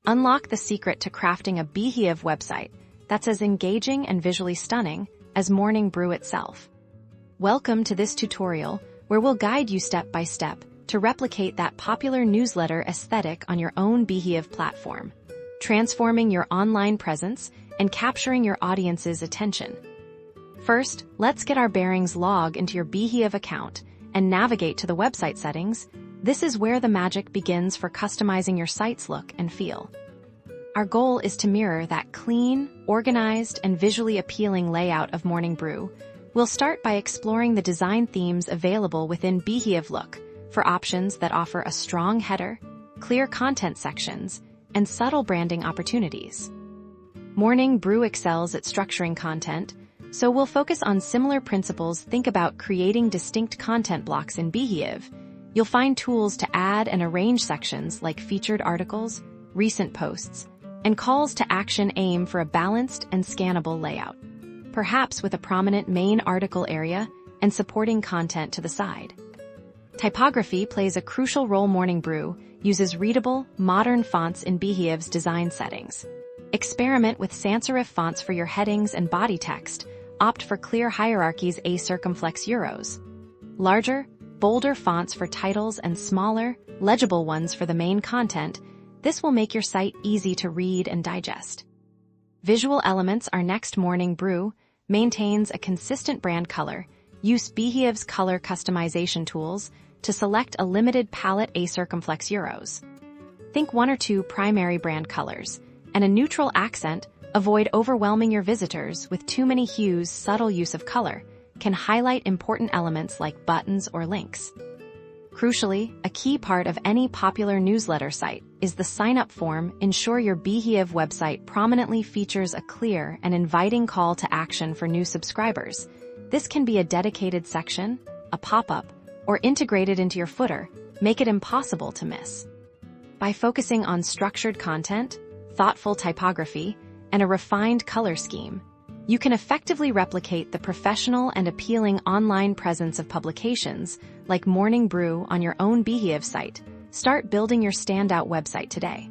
Unlock the secret to crafting a Beehiiv website that's as engaging and visually stunning as Morning Brew itself. Welcome to this tutorial where we'll guide you step by step to replicate that popular newsletter aesthetic on your own Beehiiv platform, transforming your online presence and capturing your audience's attention. First, let's get our bearings. Log into your Beehiiv account and navigate to the website settings. This is where the magic begins for customizing your site's look and feel. Our goal is to mirror that clean, organized, and visually appealing layout of Morning Brew. We'll start by exploring the design themes available within Beehiiv. Look for options that offer a strong header, clear content sections, and subtle branding opportunities. Morning Brew excels at structuring content, so we'll focus on similar principles. Think about creating distinct content blocks in Beehiiv. You'll find tools to add and arrange sections like featured articles, recent posts, and calls to action. Aim for a balanced and scannable layout, perhaps with a prominent main article area and supporting content to the side. Typography plays a crucial role. Morning Brew uses readable, modern fonts in Beehiiv's design settings. Experiment with sans-serif fonts for your headings and body text. Opt for clear hierarchies, a circumflex euros. Larger, bolder fonts for titles and smaller, legible ones for the main content. This will make your site easy to read and digest. Visual elements are next. Morning Brew maintains a consistent brand color. Use Beehiiv's color customization tools to select a limited palette, a circumflex euros. Think 1 or 2 primary brand colors and a neutral accent. Avoid overwhelming your visitors with too many hues. Subtle use of color can highlight important elements like buttons or links. Crucially, a key part of any popular newsletter site is the sign-up form. Ensure your Beehiiv website prominently features a clear and inviting call to action for new subscribers. This can be a dedicated section, a pop-up, or integrated into your footer. Make it impossible to miss. By focusing on structured content, thoughtful typography, and a refined color scheme, you can effectively replicate the professional and appealing online presence of publications like Morning Brew on your own Beehiiv site. Start building your standout website today.